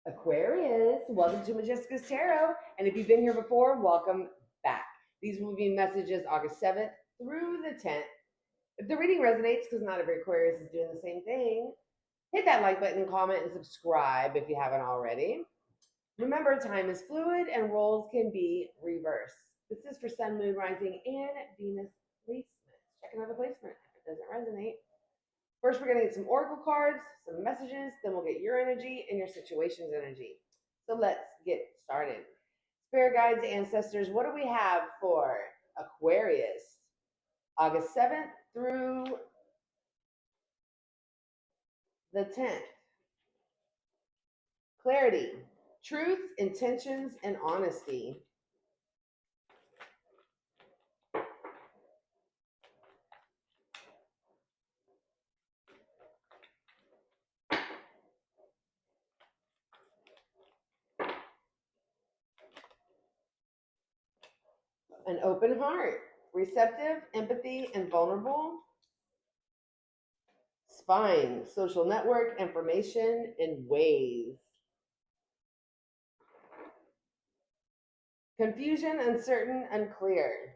Aquarius, welcome to Majesticas Tarot. And if you've been here before, welcome back. These will be messages August 7th through the 10th. If the reading resonates, because not every Aquarius is doing the same thing, hit that like button, comment, and subscribe if you haven't already. Remember, time is fluid and roles can be reversed. This is for Sun, Moon, Rising, and Venus placements. Check another placement if it doesn't resonate. First, we're going to get some oracle cards, some messages, then we'll get your energy and your situation's energy. So let's get started. Spirit guides, ancestors, what do we have for Aquarius? August 7th through the 10th. Clarity, truth, intentions, and honesty. An open heart, receptive, empathy, and vulnerable. Spine, social network, information, and ways. Confusion, uncertain, unclear.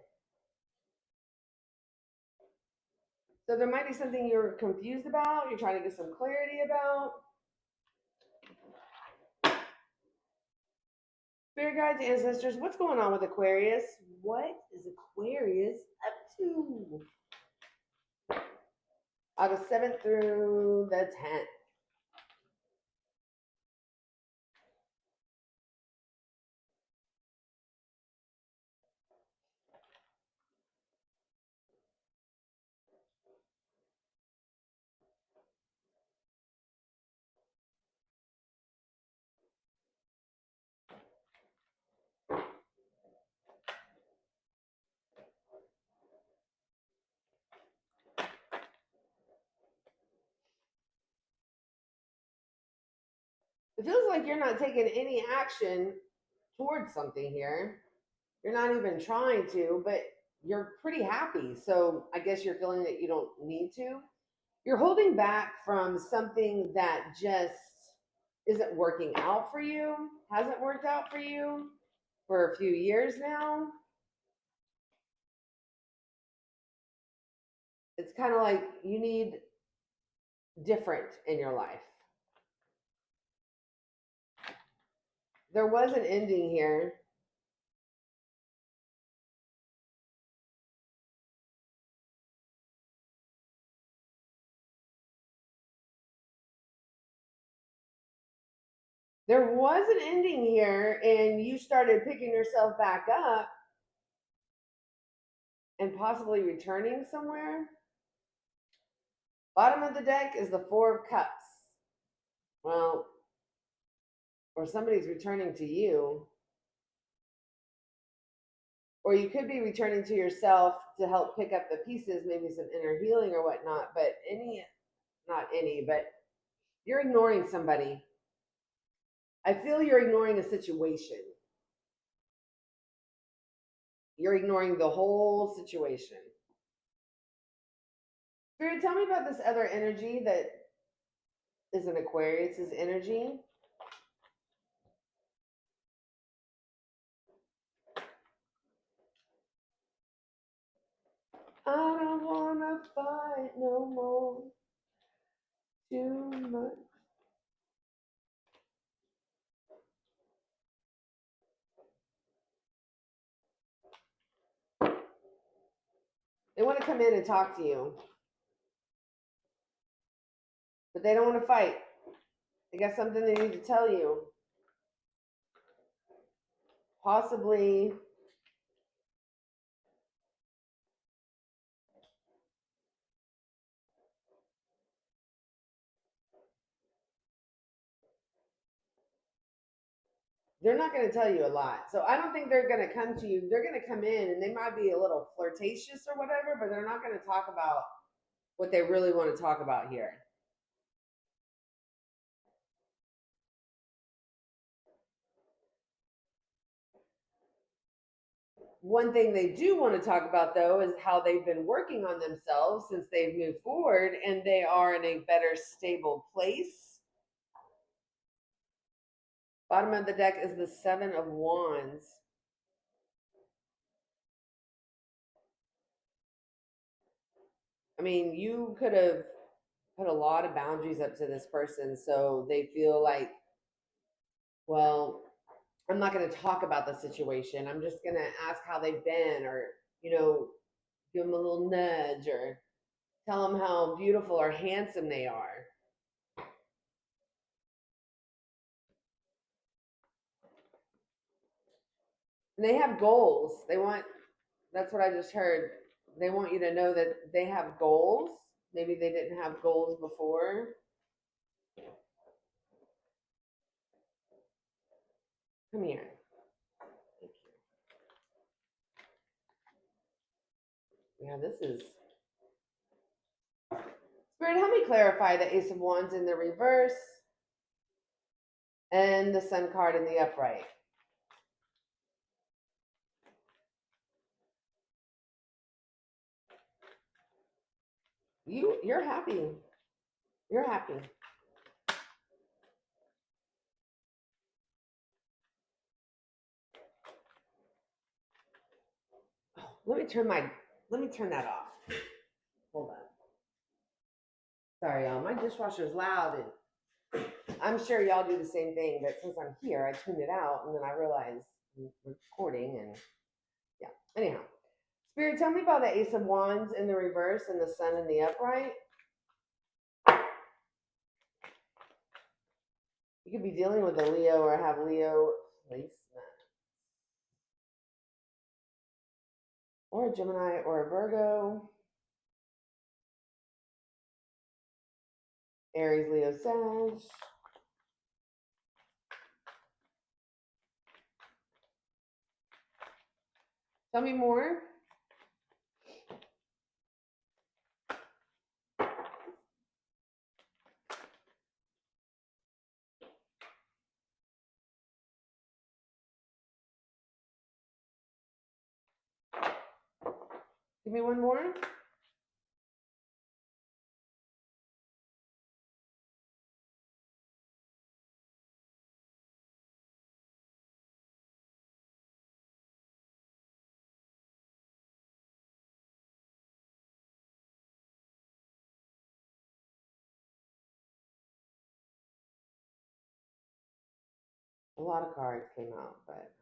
So there might be something you're confused about, you're trying to get some clarity about. Spirit guides, ancestors, what's going on with Aquarius? What is Aquarius up to? August 7th through the 10th. It feels like you're not taking any action towards something here. You're not even trying to, but you're pretty happy. So I guess you're feeling that you don't need to. You're holding back from something that just isn't working out for you, hasn't worked out for you for a few years now. It's kind of like you need different in your life. There was an ending here. There was an ending here, and you started picking yourself back up and possibly returning somewhere. Bottom of the deck is the Four of Cups. Well, or somebody's returning to you. Or you could be returning to yourself to help pick up the pieces, maybe some inner healing or whatnot. But but you're ignoring somebody. I feel you're ignoring a situation. You're ignoring the whole situation. Spirit, tell me about this other energy that is an Aquarius's energy. I don't wanna fight no more. Too much. They want to come in and talk to you, but they don't want to fight. They got something they need to tell you. Possibly they're not going to tell you a lot. So I don't think they're going to come to you. They're going to come in and they might be a little flirtatious or whatever, but they're not going to talk about what they really want to talk about here. One thing they do want to talk about, though, is how they've been working on themselves since they've moved forward and they are in a better, stable place. Bottom of the deck is the Seven of Wands. I mean, you could have put a lot of boundaries up to this person so they feel like, well, I'm not going to talk about the situation. I'm just going to ask how they've been, or, give them a little nudge, or tell them how beautiful or handsome they are. And they have goals. That's what I just heard. They want you to know that they have goals. Maybe they didn't have goals before. Come here. Thank you. Yeah, this is. Spirit, help me clarify the Ace of Wands in the reverse and the Sun card in the upright. You're happy. You're happy. Oh, let me turn that off. Hold on. Sorry, y'all. My dishwasher's loud, and I'm sure y'all do the same thing. But since I'm here, I tuned it out, and then I realized I'm recording, and yeah. Anyhow, Spirit, tell me about the Ace of Wands in the reverse and the Sun in the upright. You could be dealing with a Leo or have Leo placement, or a Gemini or a Virgo. Aries, Leo, Sag. Tell me more. Give me one more. A lot of cards came out, but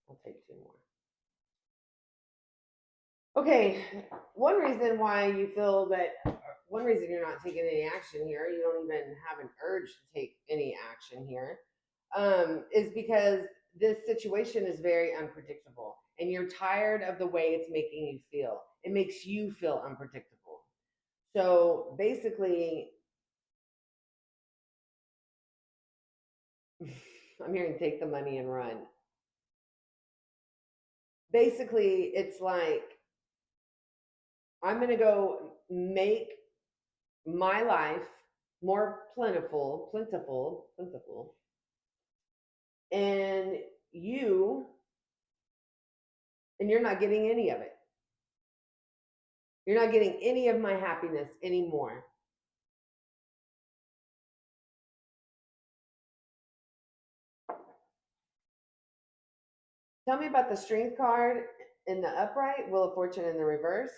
I'll take two more. Okay, one reason why you feel that, one reason you're not taking any action here, you don't even have an urge to take any action here, is because this situation is very unpredictable and you're tired of the way it's making you feel. It makes you feel unpredictable. So basically, I'm hearing take the money and run. Basically, it's like, I'm going to go make my life more plentiful, and you, and you're not getting any of it. You're not getting any of my happiness anymore. Tell me about the Strength card in the upright, Wheel of Fortune in the reverse.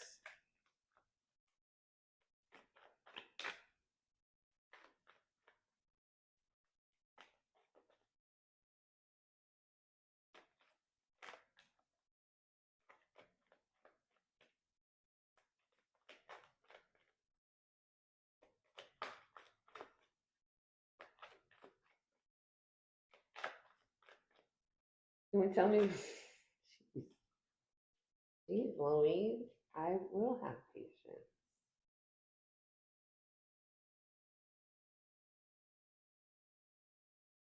Can we tell me? Jeez, Louise, I will have patience.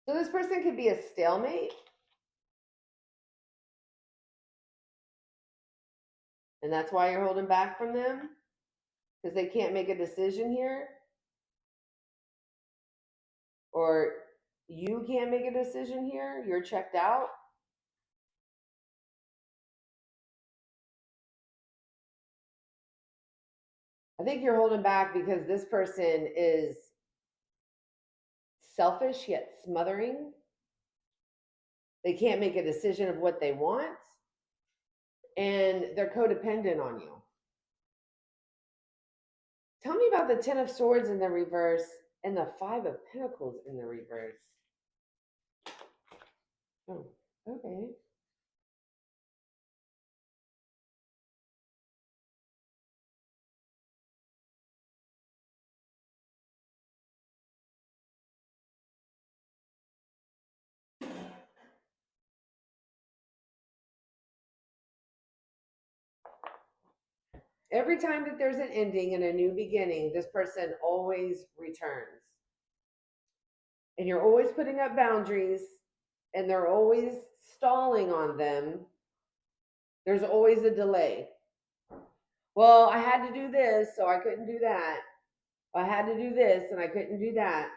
So this person could be a stalemate. And that's why you're holding back from them? Because they can't make a decision here? Or you can't make a decision here? You're checked out? I think you're holding back because this person is selfish yet smothering. They can't make a decision of what they want, and they're codependent on you. Tell me about the Ten of Swords in the reverse and the Five of Pentacles in the reverse. Oh, okay. Every time that there's an ending and a new beginning, this person always returns. And you're always putting up boundaries, and they're always stalling on them. There's always a delay. Well, I had to do this, so I couldn't do that. I had to do this, and I couldn't do that.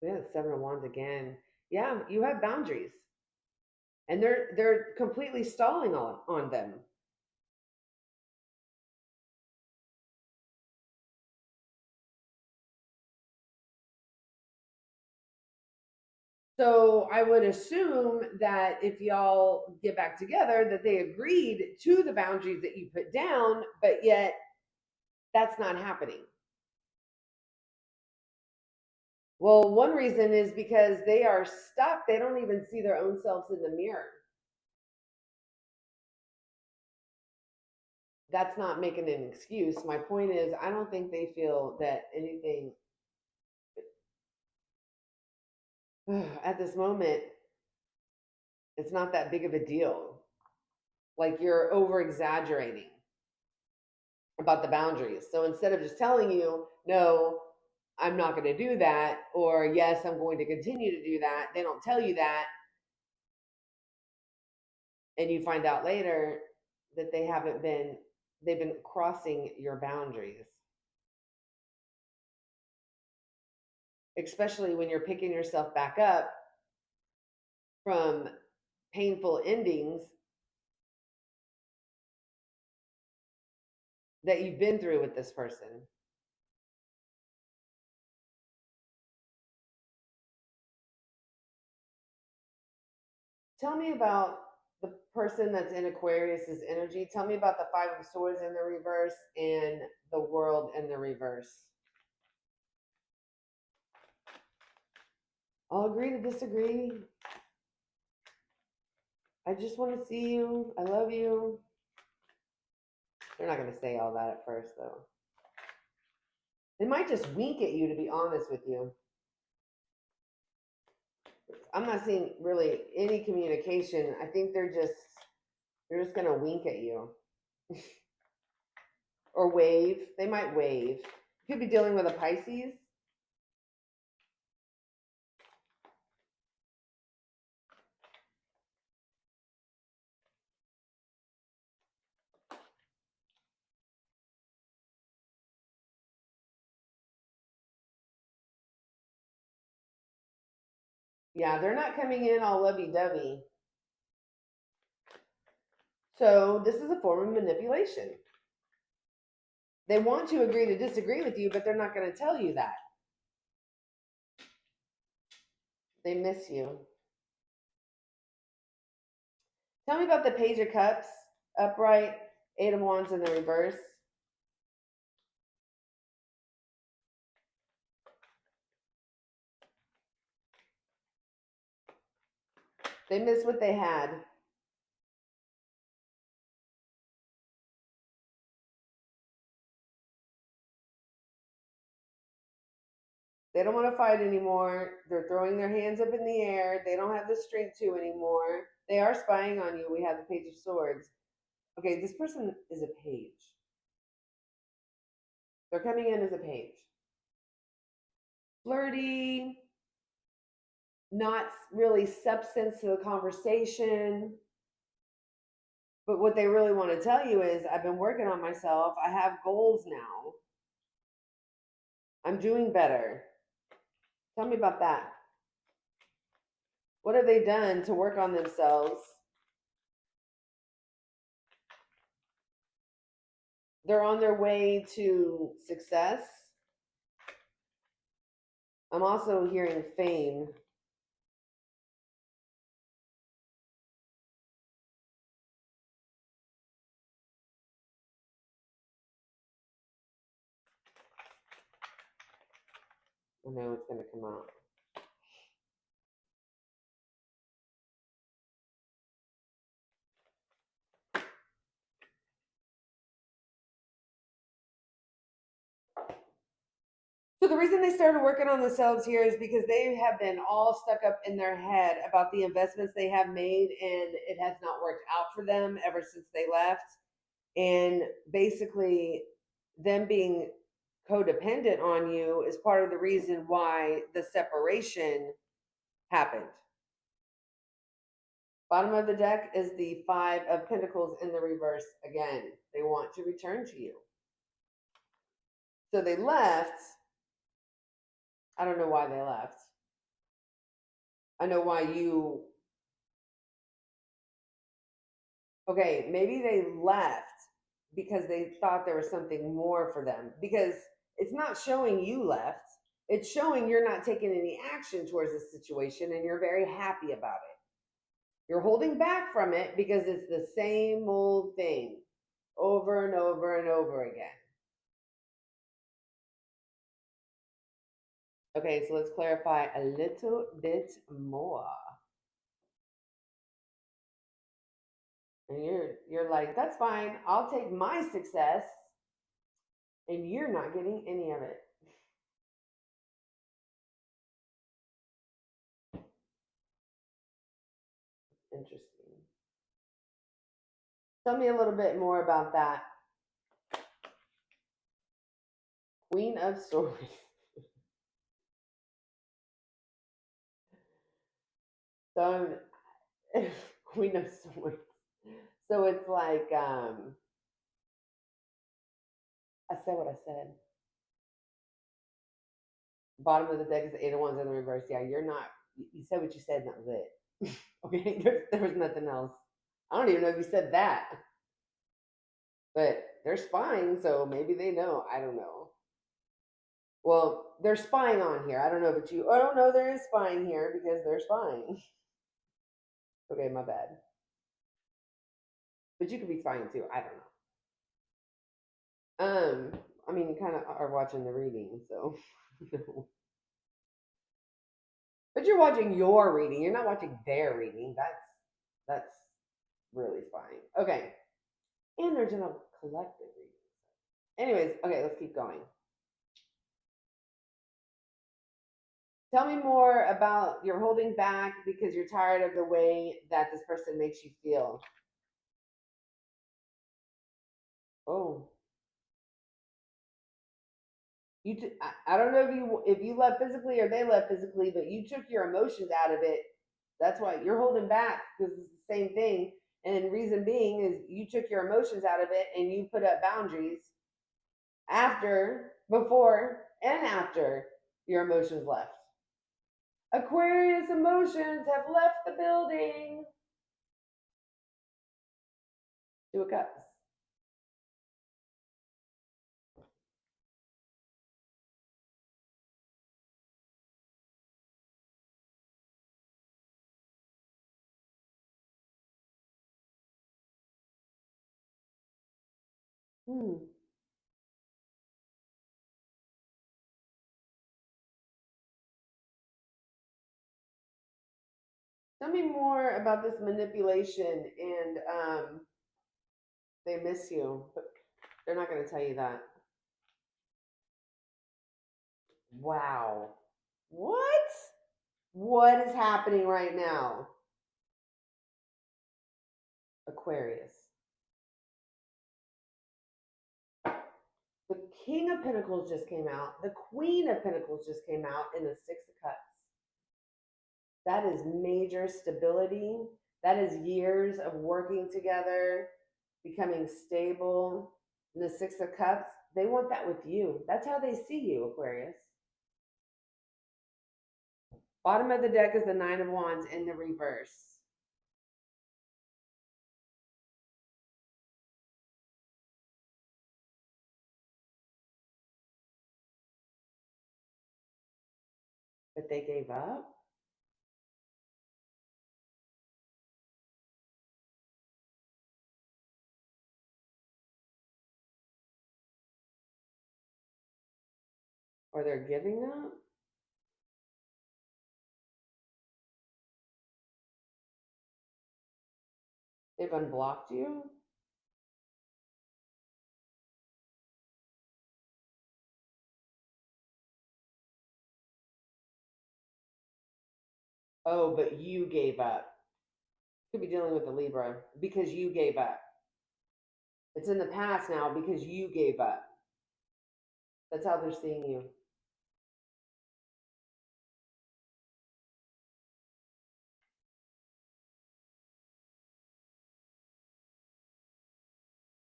Yeah, Seven of Wands again. Yeah, you have boundaries, and they're completely stalling on them. So I would assume that if y'all get back together, that they agreed to the boundaries that you put down, but yet that's not happening. Well, one reason is because they are stuck. They don't even see their own selves in the mirror. That's not making an excuse. My point is, I don't think they feel that anything at this moment, it's not that big of a deal. Like you're over exaggerating about the boundaries. So instead of just telling you, no, I'm not going to do that, or yes, I'm going to continue to do that, they don't tell you that. And you find out later that they've been crossing your boundaries. Especially when you're picking yourself back up from painful endings that you've been through with this person. Tell me about the person that's in Aquarius's energy. Tell me about the Five of Swords in the reverse and the World in the reverse. I'll agree to disagree. I just want to see you. I love you. They're not going to say all that at first, though. They might just wink at you, to be honest with you. I'm not seeing really any communication. I think they're just going to wink at you. Or wave. They might wave. You could be dealing with a Pisces. Yeah, they're not coming in all lovey-dovey. So this is a form of manipulation. They want to agree to disagree with you, but they're not going to tell you that. They miss you. Tell me about the Page of Cups, upright, Eight of Wands in the reverse. They miss what they had. They don't want to fight anymore. They're throwing their hands up in the air. They don't have the strength to anymore. They are spying on you. We have the Page of Swords. Okay, this person is a page. They're coming in as a page. Flirty, not really substance to the conversation. But what they really want to tell you is, I've been working on myself. I have goals now. I'm doing better. Tell me about that. What have they done to work on themselves? They're on their way to success. I'm also hearing fame. I know it's going to come out. So the reason they started working on themselves here is because they have been all stuck up in their head about the investments they have made, and it has not worked out for them ever since they left. And basically, them being codependent on you is part of the reason why the separation happened. Bottom of the deck is the Five of Pentacles in the reverse again. They want to return to you. So they left. I don't know why they left. I know why you. Okay, maybe they left because they thought there was something more for them. Because it's not showing you left, it's showing you're not taking any action towards this situation and you're very happy about it. You're holding back from it because it's the same old thing over and over and over again. Okay, so let's clarify a little bit more. And you're like, that's fine. I'll take my success, and you're not getting any of it. Interesting. Tell me a little bit more about that. Queen of Swords. So Queen of Swords. So it's like I said what I said. Bottom of the deck is the Eight of Wands in the reverse. Yeah, you're not. You said what you said, and that was it. Okay, there was nothing else. I don't even know if you said that, but they're spying, so maybe they know. I don't know. Well, they're spying on here. I don't know, but I don't know there is spying here because they're spying. Okay, my bad. But you could be spying too. I don't know. I mean, you kind of are watching the reading, so. But you're watching your reading. You're not watching their reading. That's really spying. Okay. And there's a collective reading. Anyways, okay, let's keep going. Tell me more about you're holding back because you're tired of the way that this person makes you feel. Oh, I don't know if you left physically or they left physically, but you took your emotions out of it. That's why you're holding back because it's the same thing. And reason being is you took your emotions out of it and you put up boundaries before, and after your emotions left. Aquarius emotions have left the building. Two of Cups. Hmm. Tell me more about this manipulation and they miss you, but they're not going to tell you that. Wow. What? What is happening right now? Aquarius. The King of Pentacles just came out. The Queen of Pentacles just came out in the Six of Cups. That is major stability. That is years of working together, becoming stable. And the Six of Cups, they want that with you. That's how they see you, Aquarius. Bottom of the deck is the Nine of Wands in the reverse. But they gave up? Or they're giving up? They've unblocked you? Oh, but you gave up. Could be dealing with the Libra because you gave up. It's in the past now because you gave up. That's how they're seeing you.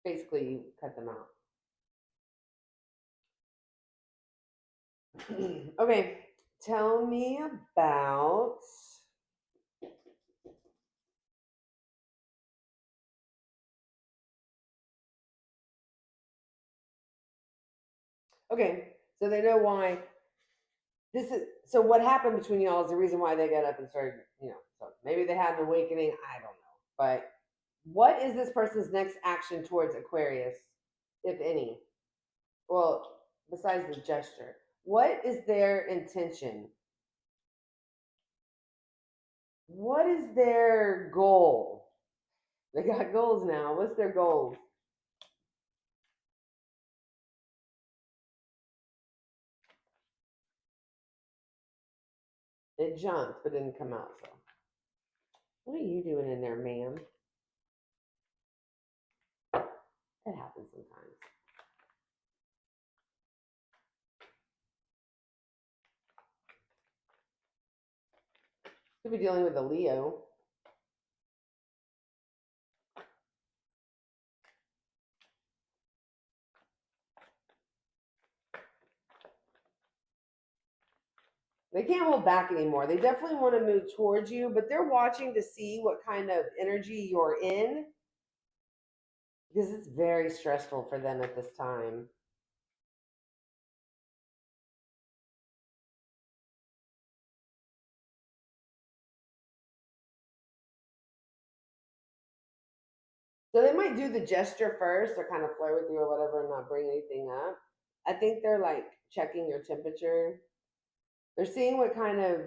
Basically, you cut them out. Okay, tell me about okay, so they know why this is so what happened between y'all is the reason why they got up and started, so maybe they had an awakening, I don't know. But what is this person's next action towards Aquarius, if any? Well, besides the gesture, what is their intention? What is their goal? They got goals now. What's their goals? It jumped, but didn't come out. So, what are you doing in there, ma'am? It happens sometimes. Could be dealing with a Leo. They can't hold back anymore. They definitely want to move towards you, but they're watching to see what kind of energy you're in because it's very stressful for them at this time. So they might do the gesture first or kind of flirt with you or whatever and not bring anything up. I think they're like checking your temperature. They're seeing what kind of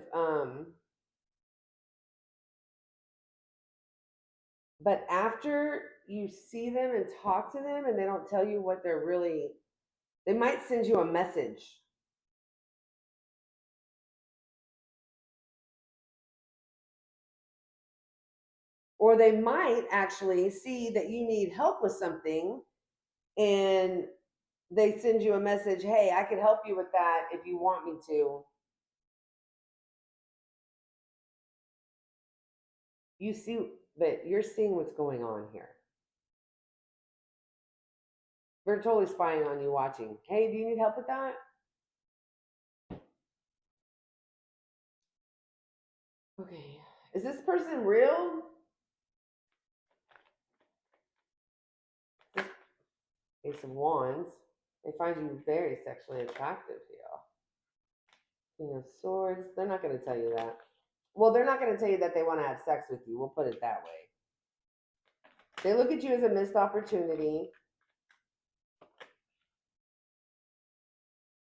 but after you see them and talk to them and they don't tell you what they're really, they might send you a message. Or they might actually see that you need help with something and they send you a message, hey, I could help you with that if you want me to. You see, but you're seeing what's going on here. They're totally spying on you, watching. Hey, do you need help with that? Okay. Is this person real? Ace of Wands. They find you very sexually attractive here. King of Swords. They're not going to tell you that. Well, they're not going to tell you that they want to have sex with you. We'll put it that way. They look at you as a missed opportunity.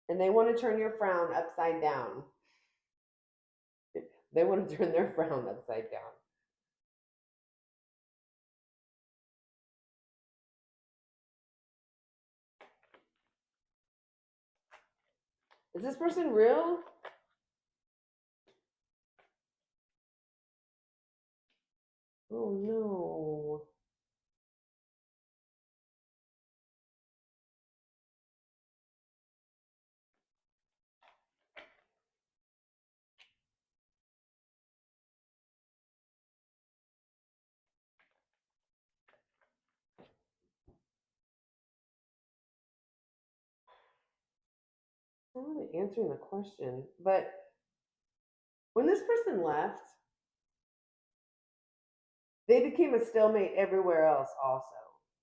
And they want to turn your frown upside down. They want to turn their frown upside down. Is this person real? Oh no. I'm not really answering the question, but when this person left, they became a stalemate everywhere else also.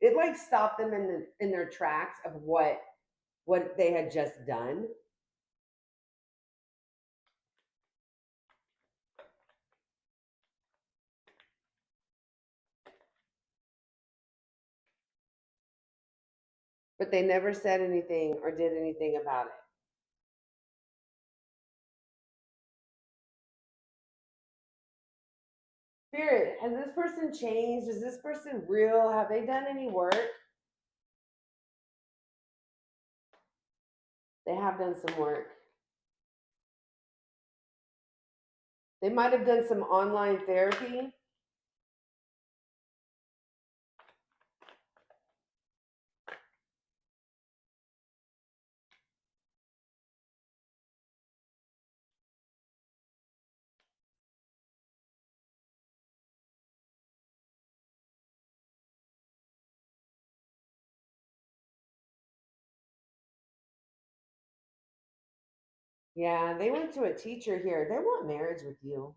It like stopped them in their tracks of what they had just done. but they never said anything or did anything about it. Spirit, has this person changed? Is this person real? Have they done any work? They have done some work. They might have done some online therapy. Yeah, they went to a teacher here. They want marriage with you.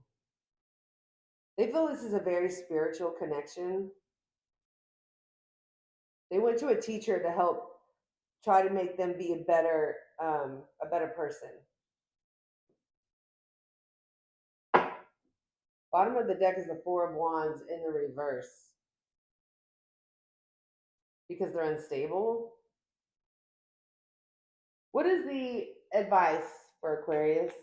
They feel this is a very spiritual connection. They went to a teacher to help try to make them be a better person. Bottom of the deck is the Four of Wands in the reverse because they're unstable. What is the advice for Aquarius?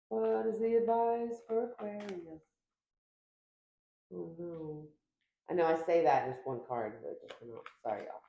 What is the advice for Aquarius? Oh no. I know I say that in just one card, but just come out. Sorry, y'all.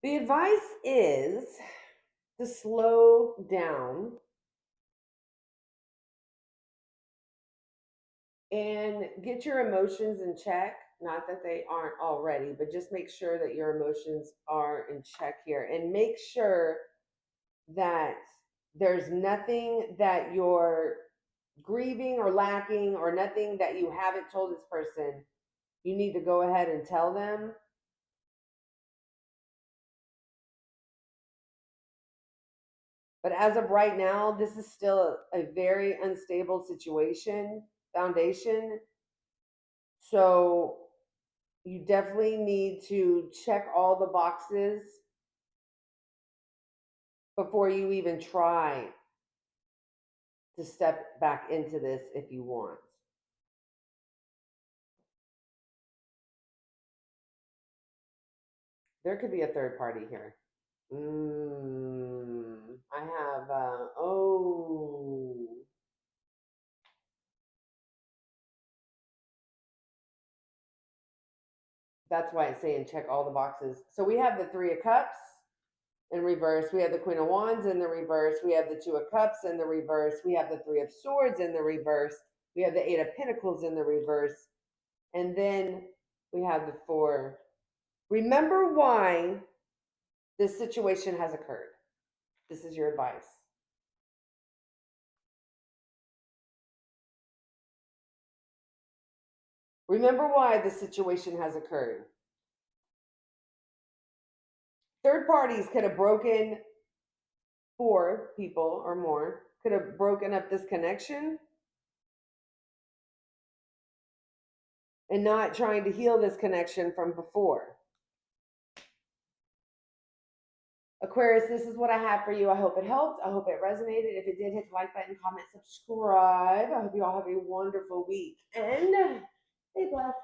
The advice is to slow down and get your emotions in check. Not that they aren't already, but just make sure that your emotions are in check here, and make sure that there's nothing that you're grieving or lacking, or nothing that you haven't told this person. You need to go ahead and tell them. But as of right now, this is still a very unstable foundation. So you definitely need to check all the boxes before you even try to step back into this if you want. There could be a third party here. I have, that's why it's saying check all the boxes. So we have the Three of Cups in reverse. We have the Queen of Wands in the reverse. We have the Two of Cups in the reverse. We have the Three of Swords in the reverse. We have the Eight of Pentacles in the reverse. And then we have the Four. Remember why this situation has occurred. This is your advice. Remember why this situation has occurred. Third parties could have broken, 4 people or more could have broken up this connection and not trying to heal this connection from before. Aquarius, this is what I have for you. I hope it helped. I hope it resonated. If it did, hit the like button, comment, subscribe. I hope you all have a wonderful week and stay blessed.